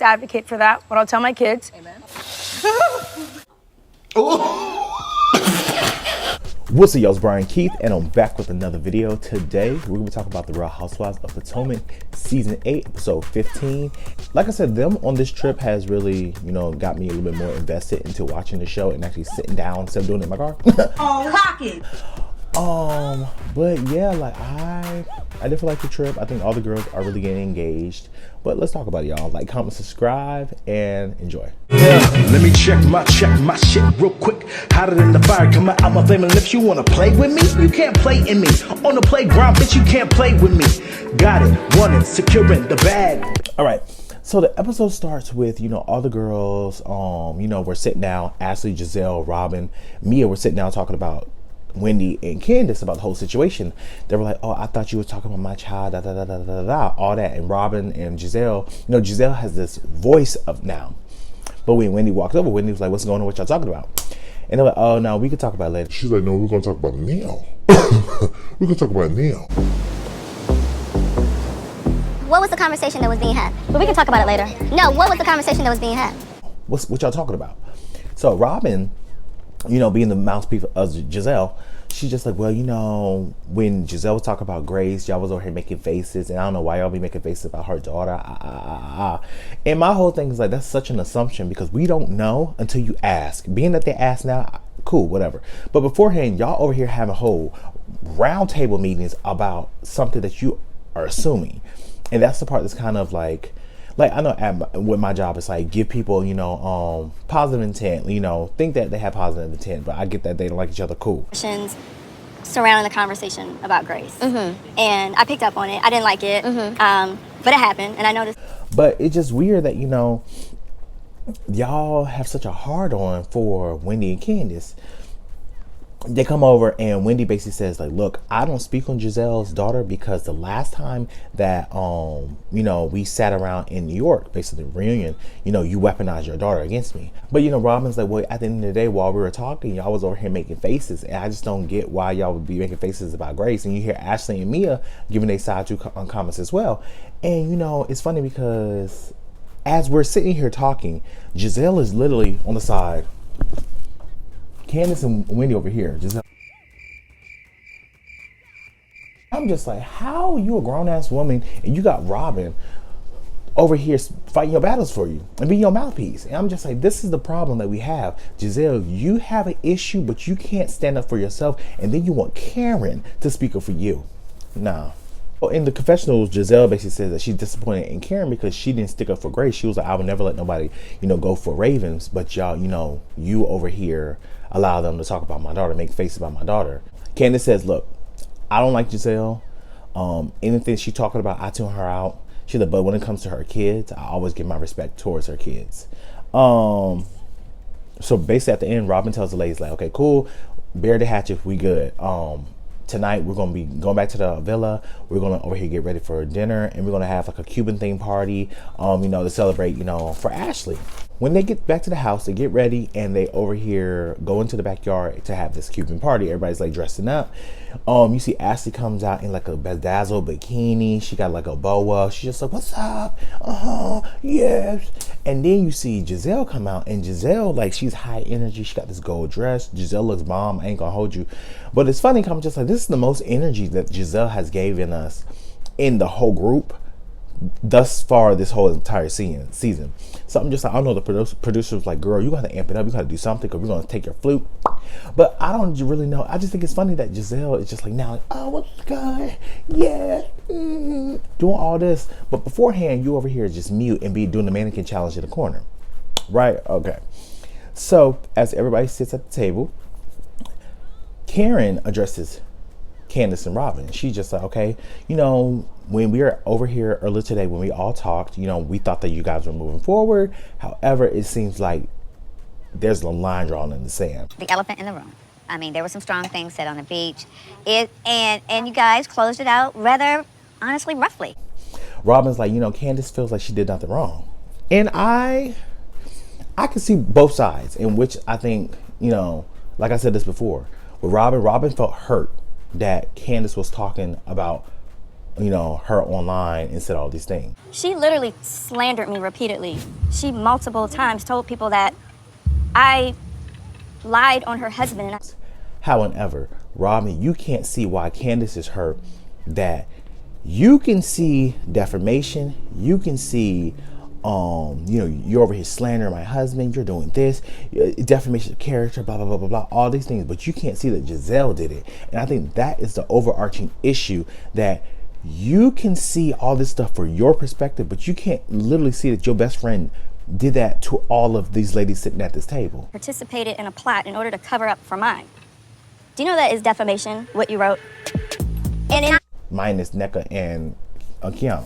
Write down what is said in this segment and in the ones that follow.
advocate for that, but I'll tell my kids. Amen. What's up, y'all? It's Brian Keith, and I'm back with another video. Today, we're going to be talking about the Real Housewives of Potomac, Season 8, Episode 15. Like I said, them on this trip has really, got me a little bit more invested into watching the show and actually sitting down instead of doing it in my car. Oh, pocket. But yeah, like I did feel like the trip. I think all the girls are really getting engaged. But let's talk about it, y'all. Like, comment, subscribe, and enjoy. Yeah, let me check my shit real quick. Hotter than the fire coming out my flame. And if you wanna play with me, you can't play in me. On the playground, bitch, you can't play with me. Got it, want it, securing the bag. All right. So the episode starts with, all the girls, we're sitting down. Ashley, Giselle, Robin, Mia, we're sitting down talking about Wendy and Candace about the whole situation. They were like, oh, I thought you were talking about my child, da da da da da da, all that. And Robin and Giselle, Giselle has this voice of now. But when Wendy walked over, Wendy was like, what's going on? What y'all talking about? And they're like, oh, no, we can talk about it later. She's like, no, we're going to talk about it now. We're going to talk about it now. What was the conversation that was being had? But we can talk about it later. No, what was the conversation that was being had? What y'all talking about? So Robin, being the mouthpiece of Giselle, she's just like, well, when Giselle was talking about Grace, y'all was over here making faces, and I don't know why y'all be making faces about her daughter. And my whole thing is like, that's such an assumption because we don't know until you ask. Being that they ask now, cool, whatever. But beforehand, y'all over here having whole round table meetings about something that you are assuming. And that's the part that's kind of like I know with my job, it's like give people, positive intent, think that they have positive intent, but I get that they don't like each other, cool. Surrounding the conversation about Grace. Mm-hmm. And I picked up on it. I didn't like it, but it happened, and I noticed. But it's just weird that, y'all have such a hard-on for Wendy and Candace. They come over and Wendy basically says like, look, I don't speak on Giselle's daughter because the last time that, we sat around in New York, basically reunion, you weaponized your daughter against me. But, Robin's like, well, at the end of the day, while we were talking, y'all was over here making faces. And I just don't get why y'all would be making faces about Grace. And you hear Ashley and Mia giving their side to comments as well. And, it's funny because as we're sitting here talking, Giselle is literally on the side. Candace and Wendy over here. I'm just like, how you a grown-ass woman and you got Robin over here fighting your battles for you and being your mouthpiece? And I'm just like, this is the problem that we have. Giselle, you have an issue, but you can't stand up for yourself, and then you want Karen to speak up for you. Nah. Well, in the confessionals, Giselle basically says that she's disappointed in Karen because she didn't stick up for Grace. She was like, I would never let nobody, go for Ravens, but y'all, you over here allow them to talk about my daughter, make faces about my daughter. Candace says, look, I don't like Giselle. Anything she talking about, I tune her out. She's like, but when it comes to her kids, I always give my respect towards her kids. So basically at the end, Robin tells the ladies like, okay, cool, bury the hatchet, we good. Tonight we're gonna be going back to the villa. We're gonna over here get ready for dinner, and we're gonna have like a Cuban themed party, to celebrate, for Ashley. When they get back to the house, they get ready and they over here go into the backyard to have this Cuban party. Everybody's like dressing up. You see Ashley comes out in like a bedazzled bikini. She got like a boa. She's just like, what's up? Yes. And then you see Giselle come out, and Giselle, like, she's high energy. She got this gold dress. Giselle looks bomb. I ain't gonna hold you. But it's funny, I'm just like, this is the most energy that Giselle has given us in the whole group thus far this whole entire season. So I'm just like, I don't know, the producer was like, girl, you gotta amp it up, you gotta do something, because we're gonna take your flute. But I don't really know. I just think it's funny that Giselle is just like now, like, oh, what's good? Yeah, doing all this. But beforehand, you over here just mute and be doing the mannequin challenge in the corner, right? Okay. So as everybody sits at the table, Karen addresses Candace and Robin. She's just like, okay, when we were over here earlier today, when we all talked, we thought that you guys were moving forward. However, it seems like there's a line drawn in the sand. The elephant in the room. I mean, there were some strong things said on the beach. And you guys closed it out rather, honestly, roughly. Robin's like, Candace feels like she did nothing wrong. And I can see both sides, in which I think, like I said this before, with Robin felt hurt that Candace was talking about you know, her online and said all these things. She literally slandered me repeatedly. She multiple times told people that I lied on her husband. However, Robin, you can't see why Candace is hurt. That you can see defamation, you can see you know, you're over here slandering my husband, you're doing this, defamation of character, blah, blah, blah, blah, blah, all these things, but you can't see that Giselle did it. And I think that is the overarching issue, that you can see all this stuff for your perspective, but you can't literally see that your best friend did that to all of these ladies sitting at this table. Participated in a plot in order to cover up for mine. Do you know that is defamation, what you wrote? And in Minus NECA and Kiana.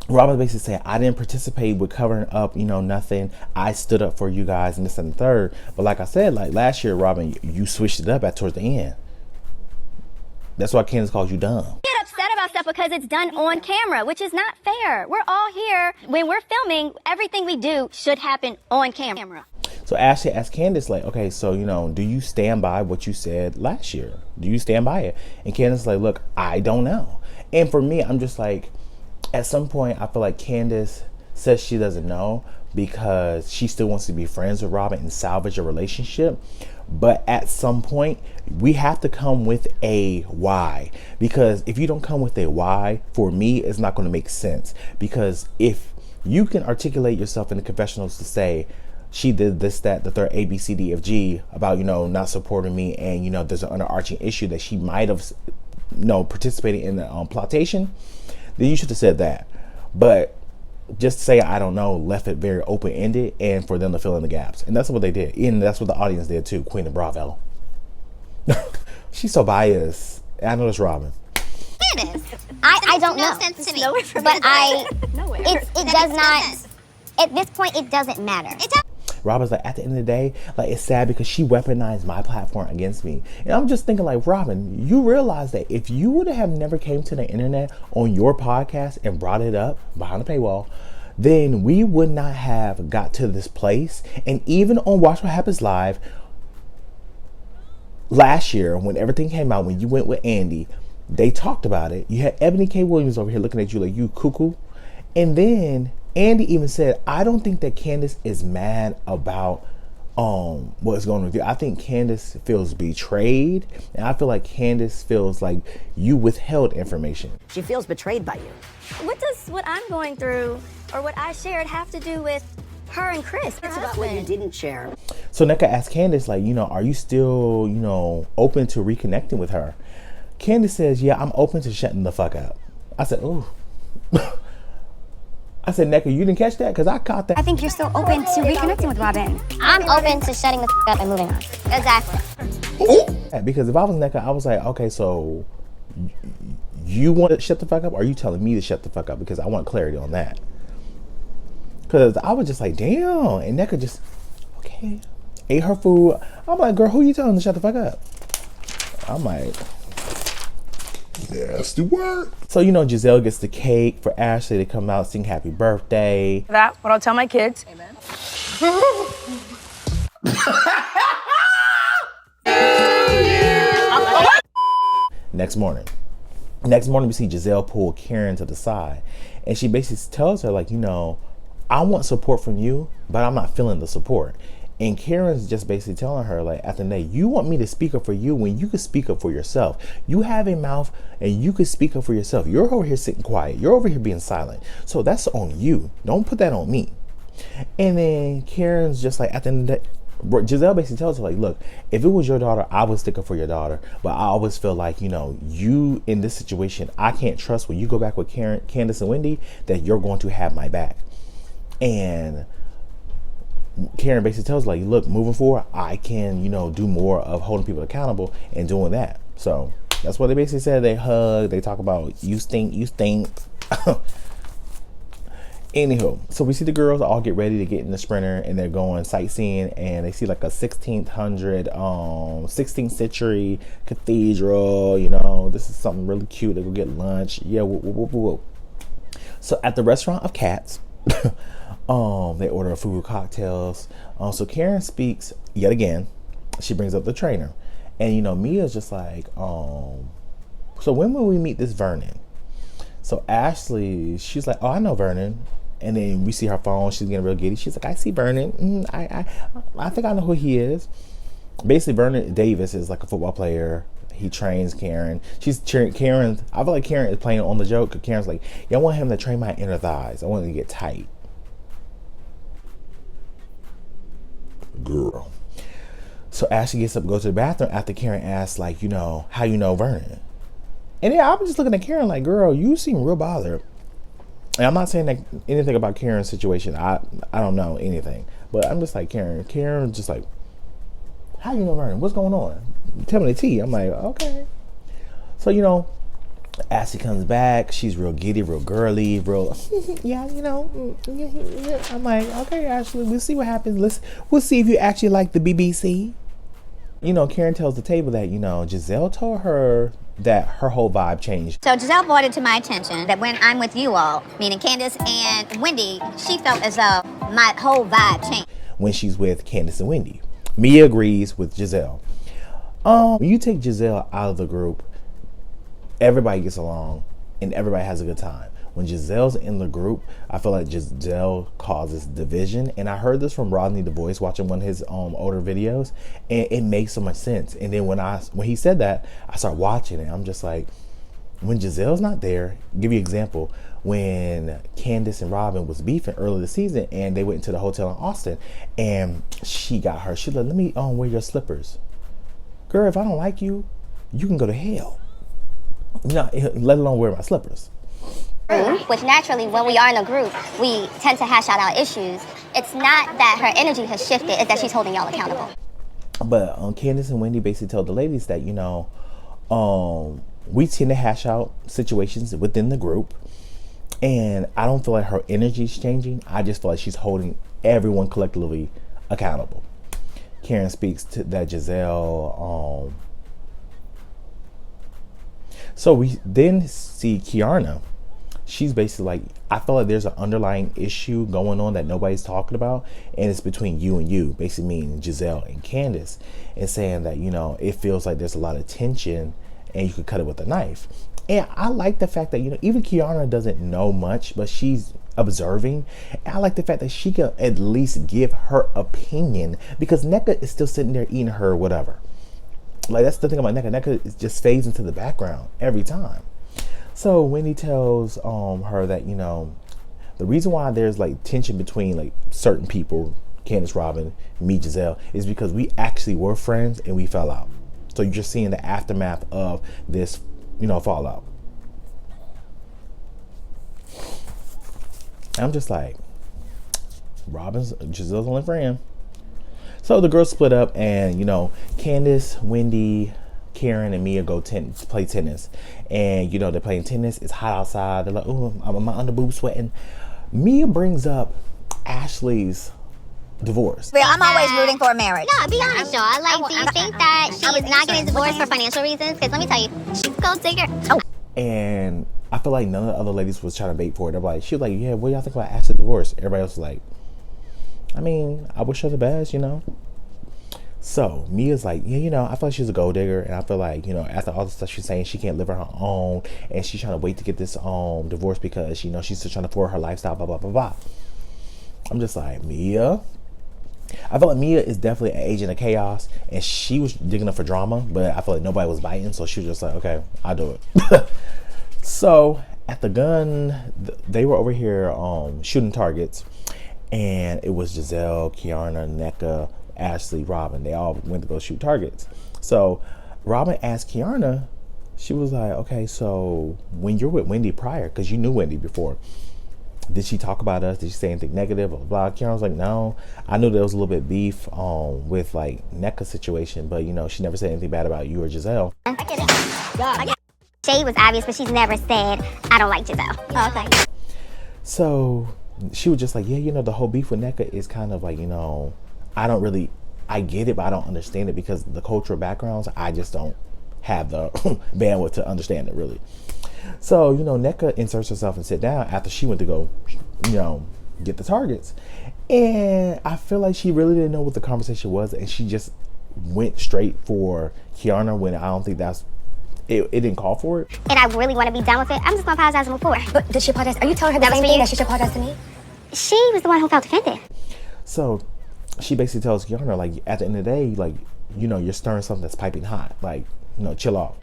Robin basically saying, I didn't participate with covering up, you know, nothing. I stood up for you guys and this and the third. But like I said, like last year, Robin, you switched it up at towards the end. That's why Candace calls you dumb. Get upset about stuff because it's done on camera, which is not fair. We're all here. When we're filming, everything we do should happen on camera. So Ashley asked Candace, like, okay, so, you know, do you stand by what you said last year? Do you stand by it? And Candace like, look, I don't know. And for me, I'm just like, at some point, I feel like Candace says she doesn't know because she still wants to be friends with Robin and salvage a relationship. But at some point, we have to come with a why. Because if you don't come with a why, for me, it's not going to make sense. Because if you can articulate yourself in the confessionals to say, she did this, that, the third, A, B, C, D, F, G, about, you know, not supporting me, and, you know, there's an underarching issue that she might have, you know, participated in the plotation, then you should have said that. But just to say, I don't know, left it very open-ended, and for them to fill in the gaps. And that's what they did. And that's what the audience did too, Queen of Bravo. She's so biased. I know it's Robin. It is. I don't know. Sense to me. But it does not, at this point, it doesn't matter. Robin's like, at the end of the day, like, it's sad because she weaponized my platform against me. And I'm just thinking, like, Robin, you realize that if you would have never came to the internet on your podcast and brought it up behind the paywall, then we would not have got to this place. And even on Watch What Happens Live last year, when everything came out, when you went with Andy, they talked about it. You had Ebony K. Williams over here looking at you like, you cuckoo. And then Andy even said, I don't think that Candace is mad about what's going on with you. I think Candace feels betrayed, and I feel like Candace feels like you withheld information. She feels betrayed by you. What does what I'm going through or what I shared have to do with her and Chris? It's about what you didn't share. So NECA asked Candace, like, you know, are you still, you know, open to reconnecting with her? Candace says, yeah, I'm open to shutting the fuck up. I said, ooh. I said, NECA, you didn't catch that? Because I caught that. I think you're still open to reconnecting with Robin. I'm open to shutting the up and moving on. Exactly. Because if I was NECA, I was like, okay, so you want to shut the fuck up? Or are you telling me to shut the fuck up? Because I want clarity on that. Because I was just like, damn. And NECA just, okay, ate her food. I'm like, girl, who you telling to shut the fuck up? I'm like, Nasty word. so, you know, Giselle gets the cake for Ashley to come out, sing happy birthday. That, what I'll tell my kids. Amen. Next morning, we see Giselle pull Karen to the side, and she basically tells her, like, you know, I want support from you, but I'm not feeling the support. And Karen's just basically telling her, like, at the end of the day, you want me to speak up for you when you could speak up for yourself. You have a mouth and you could speak up for yourself. You're over here sitting quiet. You're over here being silent. So that's on you. Don't put that on me. And then Karen's just like, at the end of the day, Giselle basically tells her, like, look, if it was your daughter, I would stick up for your daughter. But I always feel like, you know, you in this situation, I can't trust when you go back with Candace and Wendy that you're going to have my back. And Karen basically tells, like, look, moving forward, I can, you know, do more of holding people accountable and doing that. So that's what they basically said. They hug, they talk about you stink. Anywho, so we see the girls all get ready to get in the Sprinter, and they're going sightseeing, and they see like a 16th century cathedral. You know, this is something really cute. They go get lunch. Yeah, whoop. So at the Restaurant of Cats, they order a food, cocktails. So Karen speaks yet again. She brings up the trainer, And, you know, Mia's just like, so when will we meet this Vernon? So Ashley, she's like, oh, I know Vernon. And then we see her phone. She's getting real giddy. She's like, I see Vernon. I think I know who he is. Basically, Vernon Davis is like a football player. He trains Karen. She's cheering Karen. I feel like Karen is playing on the joke. Because Karen's like, yeah, I want him to train my inner thighs. I want him to get tight. Girl. So Ashley gets up, goes to the bathroom after Karen asks, like, you know, how you know Vernon? And then I'm just looking at Karen like, girl, you seem real bothered. And I'm not saying that anything about Karen's situation. I don't know anything. But I'm just like, Karen just like, how you know Vernon? What's going on? Tell me the tea. I'm like, okay. So, you know, Ashley comes back. She's real giddy, real girly, real, yeah, you know. I'm like, okay, Ashley, we'll see what happens. We'll see if you actually like the BBC. You know, Karen tells the table that, you know, Giselle told her that her whole vibe changed. So Giselle brought it to my attention that when I'm with you all, meaning Candace and Wendy, she felt as though my whole vibe changed. When she's with Candace and Wendy. Mia agrees with Giselle. When you take Giselle out of the group, everybody gets along and everybody has a good time. When Giselle's in the group, I feel like Giselle causes division. And I heard this from Rodney the Voice watching one of his older videos, and it makes so much sense. And then when he said that, I started watching it. I'm just like, when Giselle's not there, give you an example, when Candace and Robin was beefing earlier this season and they went into the hotel in Austin and she got her, she like, let me wear your slippers. Girl, if I don't like you, you can go to hell. No, let alone wear my slippers. Which naturally, when we are in a group, we tend to hash out our issues. It's not that her energy has shifted, it's that she's holding y'all accountable. But Candace and Wendy basically told the ladies that, you know, we tend to hash out situations within the group. And I don't feel like her energy is changing. I just feel like she's holding everyone collectively accountable. Karen speaks to that Giselle. So we then see Kiarna. She's basically like, I feel like there's an underlying issue going on that nobody's talking about, and it's between you and you, basically meaning Giselle and Candace, and saying that, you know, it feels like there's a lot of tension and you could cut it with a knife. And I like the fact that, you know, even Kiarna doesn't know much, but she's observing. And I like the fact that she can at least give her opinion, because NECA is still sitting there eating her whatever. Like, that's the thing about NECA. NECA just fades into the background every time. So Wendy tells her that, you know, the reason why there's like tension between like certain people, Candace, Robin, me, Giselle, is because we actually were friends and we fell out. So you're just seeing the aftermath of this, you know, fallout. I'm just like, Giselle's only friend. So the girls split up, and, you know, Candace, Wendy, Karen, and Mia go play tennis. And, you know, they're playing tennis. It's hot outside. They're like, oh, my underboob sweating. Mia brings up Ashley's divorce. Real, I'm always rooting for a marriage. No, be honest, y'all. Like, do you think that she is not getting divorced for financial reasons? Because let me tell you, she's a gold digger. Oh. And I feel like none of the other ladies was trying to bait for it. They're like, she was like, yeah, what do y'all think about Ashley's divorce? Everybody else was like, I mean, I wish her the best, you know. So Mia's like, yeah, you know, I feel like she's a gold digger, and I feel like, you know, after all the stuff she's saying, she can't live on her own, and she's trying to wait to get this divorce because, you know, she's still trying to afford her lifestyle, blah blah blah blah. I'm just like, Mia. I feel like Mia is definitely an agent of chaos, and she was digging up for drama, but I feel like nobody was biting, so she was just like, okay, I'll do it. So at the gun, they were over here shooting targets, and it was Giselle, Kiarna, NECA, Ashley, Robin. They all went to go shoot targets. So Robin asked Kiarna, she was like, okay, so when you're with Wendy prior, because you knew Wendy before, did she talk about us? Did she say anything negative? Blah, blah, blah. Kiarna was like, no. I knew there was a little bit beef with like NECA situation, but, you know, she never said anything bad about you or Giselle. I get it. Shade was obvious, but she's never said, I don't like Giselle. Oh, okay. So she was just like, yeah, you know, the whole beef with NECA is kind of like, you know, I get it, but I don't understand it because the cultural backgrounds, I just don't have the bandwidth to understand it really. So, you know, NECA inserts herself and sit down after she went to go, you know, get the targets. And I feel like she really didn't know what the conversation was, and she just went straight for Kiana when I don't think it didn't call for it. and I really want to be done with it, I'm just gonna apologize and move forward. But did she apologize? Are you telling her the That was same for thing you? that she should apologize to me? She was the one who felt offended. So she basically tells Kiana, like, at the end of the day, like, you know, you're stirring something that's piping hot. Like, you know, chill off.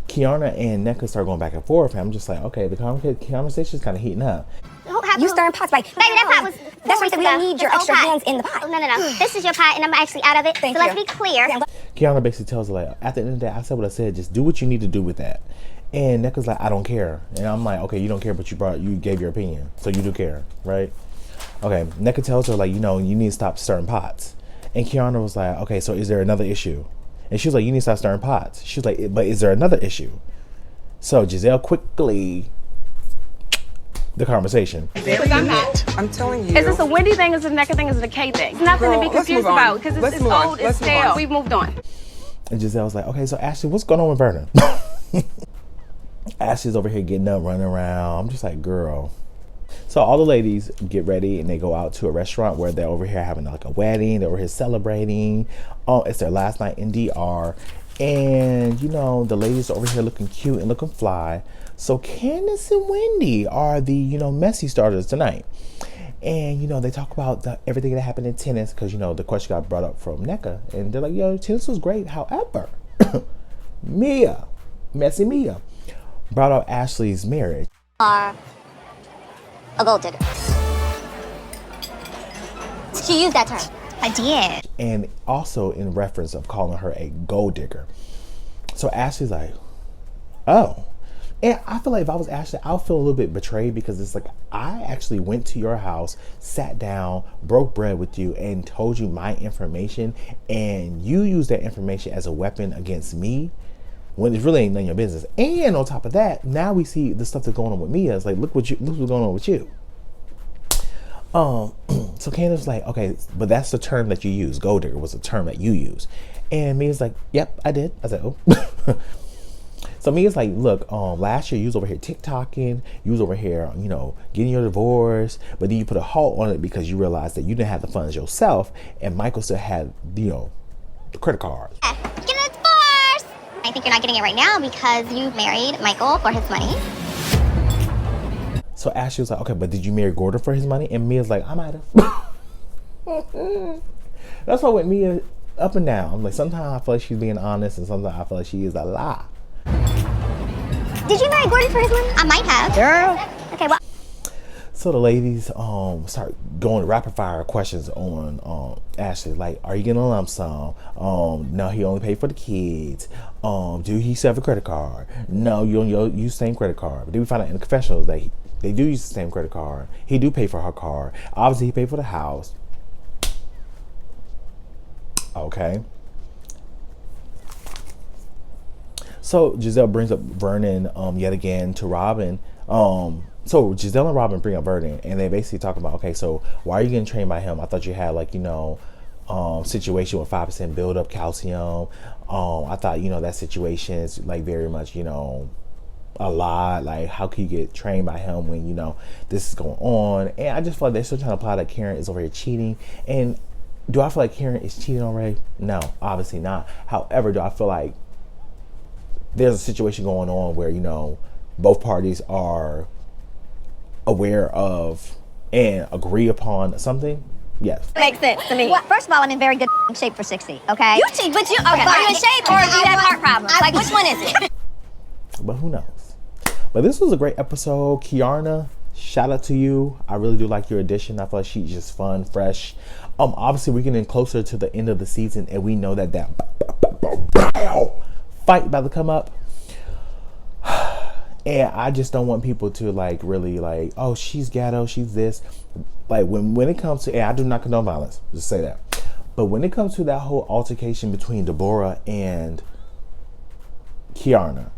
Kiana and NECA start going back and forth, and I'm just like, okay, the conversation's kind of heating up. You stirring pots, like, Baby, that pot was. that's why I said we don't need your extra hands in the pot. Oh, no. This is your pot, and I'm actually out of it. Thank so let's you. be clear. Kiana basically tells her, like, at the end of the day, I said what I said. Just do what you need to do with that. And NECA's like, I don't care. And I'm like, okay, you don't care, but you gave your opinion, so you do care, right? Okay, NECA tells her, like, you know, you need to stop stirring pots. And Kiana was like, okay, so is there another issue? And she was like, you need to stop stirring pots. She was like, but is there another issue? So Giselle quickly the conversation. Because I'm not. I'm telling you. Is this a Wendy thing? Is it a NECA thing? Is it a K thing? It's nothing to be Girl, let's confused move on. about because Let's it's move on. old, Let's it's move on. stale. We've moved on. And Giselle was like, okay, so Ashley, what's going on with Vernon? Ashley's over here getting up, running around. I'm just like, girl. So all the ladies get ready and they go out to a restaurant where they're over here having like a wedding. They're over here celebrating. Oh, it's their last night in DR. And, you know, the ladies are over here looking cute and looking fly. So Candace and Wendy are the, you know, messy starters tonight. And, you know, they talk about everything that happened in tennis because, you know, the question got brought up from NECA. And they're like, yo, tennis was great. However, Messy Mia, brought up Ashley's marriage. Are a gold digger. She used that term. I did. And also in reference of calling her a gold digger. So Ashley's like, oh. And I feel like if I was Ashley, I'll feel a little bit betrayed because it's like, I actually went to your house, sat down, broke bread with you, and told you my information. And you used that information as a weapon against me when it really ain't none of your business. And on top of that, now we see the stuff that's going on with Mia. It's like, look what's going on with you. So Candace was like, okay, but that's the term that you use. Gold digger was the term that you use. And Mia's like, yep, I did. I said, oh. So Mia's like, look, last year you was over here TikToking, you was over here, you know, getting your divorce, but then you put a halt on it because you realized that you didn't have the funds yourself, and Michael still had, you know, the credit cards. Get a divorce! I think you're not getting it right now because you married Michael for his money. So Ashley was like, okay, but did you marry Gordon for his money? And Mia's like, I might have. That's why with Mia, up and down. I'm like, sometimes I feel like she's being honest, and sometimes I feel like she is a lie. Did you marry Gordon for his money? I might have. Girl. Okay, well. So the ladies start going rapid fire questions on Ashley. Like, are you getting a lump sum? No, he only paid for the kids. Do he still have a credit card? No, you don't use the same credit card. But then we find out in the confessionals that they do use the same credit card. He do pay for her car. Obviously, he paid for the house. Okay. So Giselle brings up Vernon yet again to Robin. So Giselle and Robin bring up Vernon, and they basically talk about, okay, so why are you getting trained by him? I thought you had, like, you know, situation with 5% build up calcium. I thought, you know, that situation is like very much, you know, a lot. Like, how can you get trained by him when, you know, this is going on? And I just feel like they're still trying to apply that Karen is over here cheating. And do I feel like Karen is cheating on Ray? No, obviously not. However, do I feel like there's a situation going on where, you know, both parties are aware of and agree upon something? Yes. Makes sense to me. Well, first of all, I'm in very good shape for 60, okay? You cheat, but you, okay, are you in shape or do you have heart problems? Like, which one is it? But who knows? But this was a great episode. Kiana, shout out to you. I really do like your addition. I feel like she's just fun, fresh. Obviously, we're getting closer to the end of the season, and we know that fight about to come up. And I just don't want people to, like, really, like, oh, she's ghetto, she's this. Like, when it comes to, and I do not condone violence, just say that. But when it comes to that whole altercation between Deborah and Kiana,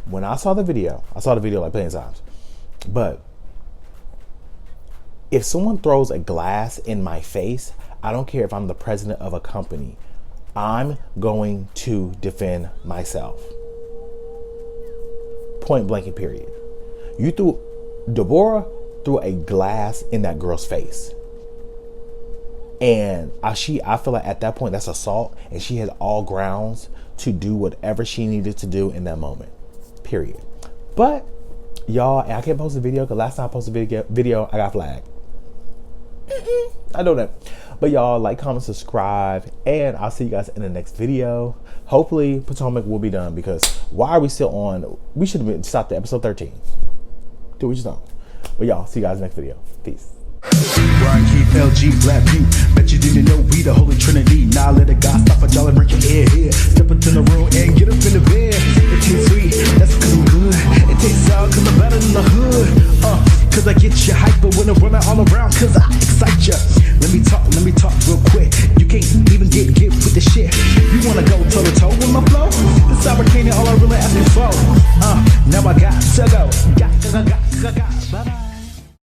when I saw the video like plenty of times. But if someone throws a glass in my face, I don't care if I'm the president of a company, I'm going to defend myself. Point blank and period. Deborah threw a glass in that girl's face. And I feel like at that point that's assault, and she has all grounds to do whatever she needed to do in that moment, period. But y'all, I can't post a video because last time I posted a video, I got flagged. I know that. But y'all, like, comment, subscribe, and I'll see you guys in the next video. Hopefully Potomac will be done, because why are we still on? We should have been stopped at episode 13. Dude, we just don't. But y'all, see you guys in the next video. Peace. Brian Keith, LG, Black View. Bet you didn't know we the Holy Trinity. Now let it God